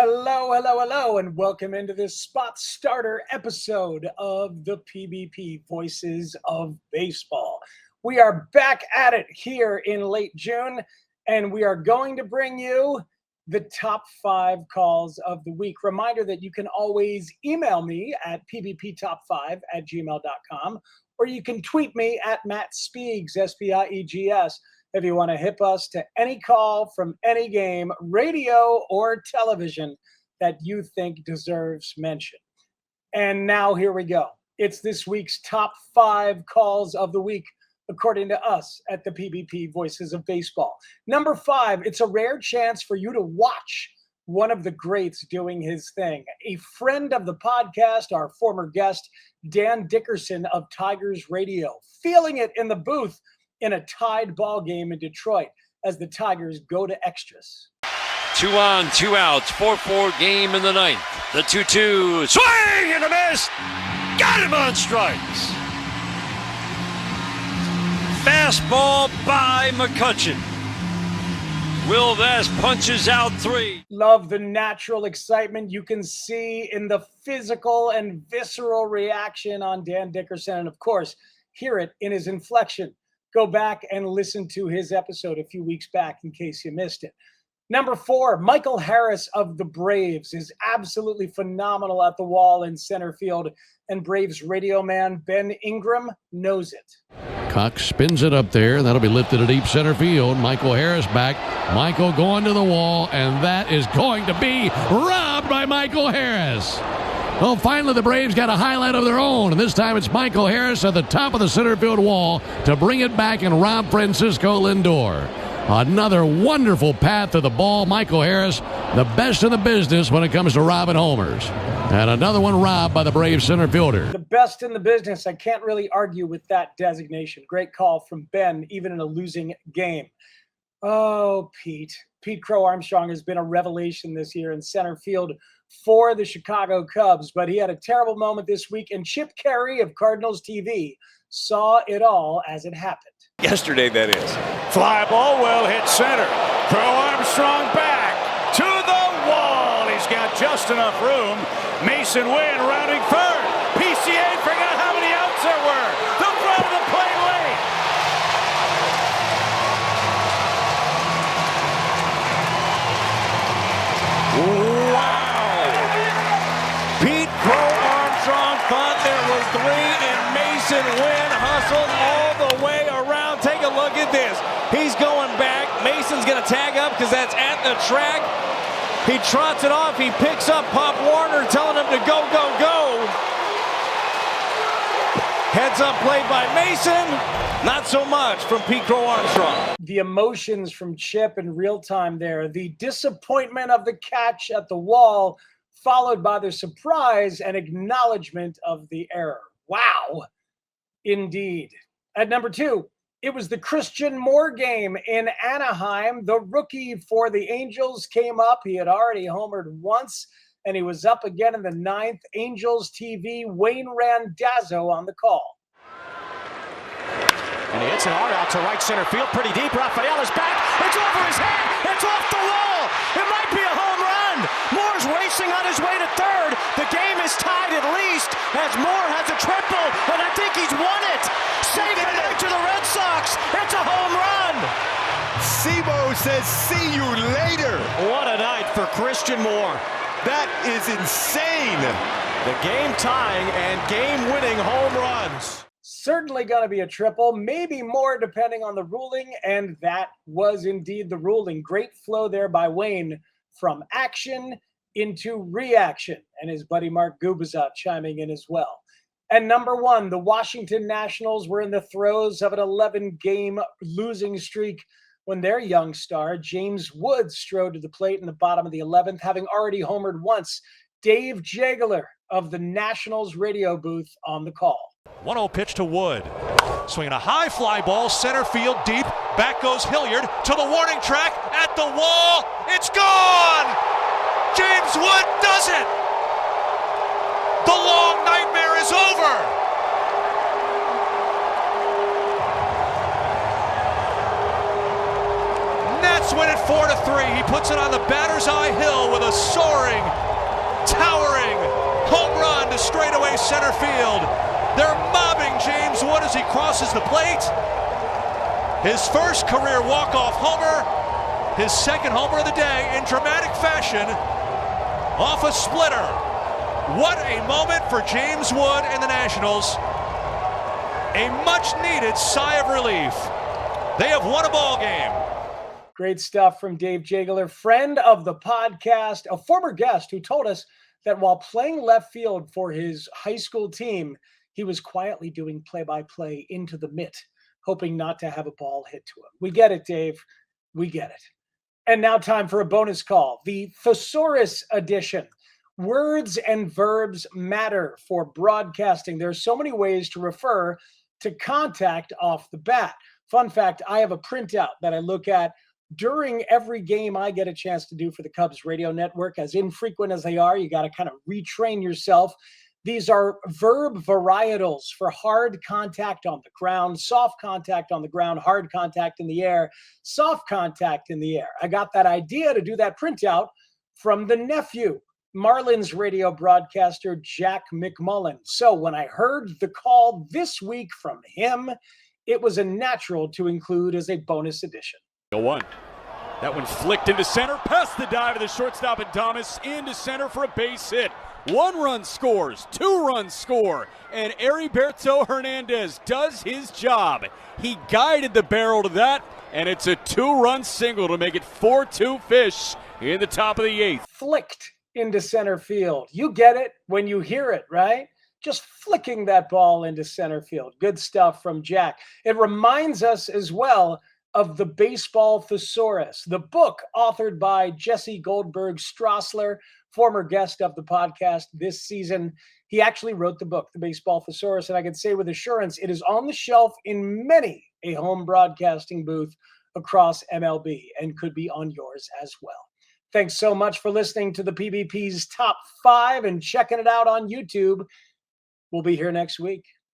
Hello, hello, hello, and welcome into this spot starter episode of the PBP Voices of Baseball. We are back at it here in late June, and we are going to bring you the top 5 calls of the week. Reminder that you can always email me at pbptop5@gmail.com, or you can tweet me at Matt Spiegs, S-P-I-E-G-S, if you want to hit us to any call from any game, radio or television, that you think deserves mention. And now here we go. It's this week's top 5 calls of the week, according to us at the PBP Voices of Baseball. Number 5, it's a rare chance for you to watch one of the greats doing his thing. A friend of the podcast, our former guest, Dan Dickerson of Tigers Radio, feeling it in the booth in a tied ball game in Detroit as the Tigers go to extras. 2 on, 2 outs, 4-4 game in the ninth. The 2-2, swing and a miss. Got him on strikes. Fastball by McCutcheon. Will Vest punches out 3. Love the natural excitement you can see in the physical and visceral reaction on Dan Dickerson. And of course, hear it in his inflection. Go back and listen to his episode a few weeks back in case you missed it. Number 4, Michael Harris of the Braves is absolutely phenomenal at the wall in center field, and Braves radio man Ben Ingram knows it. Cox spins it up there. That'll be lifted to deep center field. Michael Harris back. Michael going to the wall, and that is going to be robbed by Michael Harris. Well, finally, the Braves got a highlight of their own, and this time it's Michael Harris at the top of the center field wall to bring it back and rob Francisco Lindor. Another wonderful path to the ball. Michael Harris, the best in the business when it comes to robbing homers. And another one robbed by the Braves center fielder. The best in the business. I can't really argue with that designation. Great call from Ben, even in a losing game. Oh, Pete. Pete Crow Armstrong has been a revelation this year in center field for the Chicago Cubs, but he had a terrible moment this week, and Chip Carey of Cardinals TV saw it all as it happened. Yesterday, that is. Fly ball, well hit center. Crow Armstrong back to the wall. He's got just enough room. Mason Wynn rounding third. PCA forgot how many outs there were. The front of the plate lane. Wow. Pete Crow Armstrong thought there was 3, and Mason Wynn hustled all the way around. Take a look at this. He's going back. Mason's going to tag up because that's at the track. He trots it off. He picks up Pop Warner, telling him to go, go, go. Heads up play by Mason. Not so much from Pete Crow Armstrong. The emotions from Chip in real time there. The disappointment of the catch at the wall, followed by the surprise and acknowledgement of the error. Wow. Indeed. At number 2, it was the Christian Moore game in Anaheim. The rookie for the Angels came up. He had already homered once, and he was up again in the 9th. Angels TV, Wayne Randazzo on the call. And he hits an arc out to right center field, pretty deep. Rafael is back. It's over his head. It's off the wall. It might be a home run. Moore's racing on his way to third. The game is tied at least as Moore has a triple, and I think he's won it. Say goodnight to the Red Sox. It's a home run. Sebo says, see you later. What a night for Christian Moore. That is insane. The game-tying and game-winning home runs. Certainly going to be a triple, maybe more depending on the ruling, and that was indeed the ruling. Great flow there by Wayne from action into reaction, and his buddy Mark Gubicza chiming in as well. And number 1, the Washington Nationals were in the throes of an 11-game losing streak when their young star, James Woods, strode to the plate in the bottom of the 11th, having already homered once. Dave Jagler of the Nationals radio booth on the call. 1-0 pitch to Wood. Swinging a high fly ball, center field deep. Back goes Hilliard to the warning track, at the wall. It's gone! James Wood does it! The long nightmare is over! Nets win it 4-3. He puts it on the batter's eye hill with a soaring center field. They're mobbing James Wood as he crosses the plate. His first career walk-off homer, his second homer of the day in dramatic fashion off a splitter. What a moment for James Wood and the Nationals. A much-needed sigh of relief. They have won a ball game. Great stuff from Dave Jagler, friend of the podcast, a former guest who told us that while playing left field for his high school team, he was quietly doing play-by-play into the mitt, hoping not to have a ball hit to him. We get it, Dave. We get it. And now time for a bonus call, the Thesaurus edition. Words and verbs matter for broadcasting. There are so many ways to refer to contact off the bat. Fun fact, I have a printout that I look at during every game I get a chance to do for the Cubs radio network. As infrequent as they are, you got to kind of retrain yourself. These are verb varietals for hard contact on the ground, soft contact on the ground, hard contact in the air, soft contact in the air. I got that idea to do that printout from the nephew, Marlins radio broadcaster Jack McMullen. So when I heard the call this week from him, it was a natural to include as a bonus edition. 0-1. That one flicked into center, past the dive of the shortstop and Thomas into center for a base hit. 1 run scores, 2 runs score, and Heriberto Hernandez does his job. He guided the barrel to that, and it's a 2-run single to make it 4-2 Fish in the top of the 8th. Flicked into center field. You get it when you hear it, right? Just flicking that ball into center field. Good stuff from Jack. It reminds us as well of the Baseball Thesaurus, the book authored by Jesse Goldberg Strassler, former guest of the podcast this season. He actually wrote the book, the Baseball Thesaurus, and I can say with assurance it is on the shelf in many a home broadcasting booth across MLB and could be on yours as well. Thanks so much for listening to the PBP's Top 5 and checking it out on YouTube. We'll be here next week.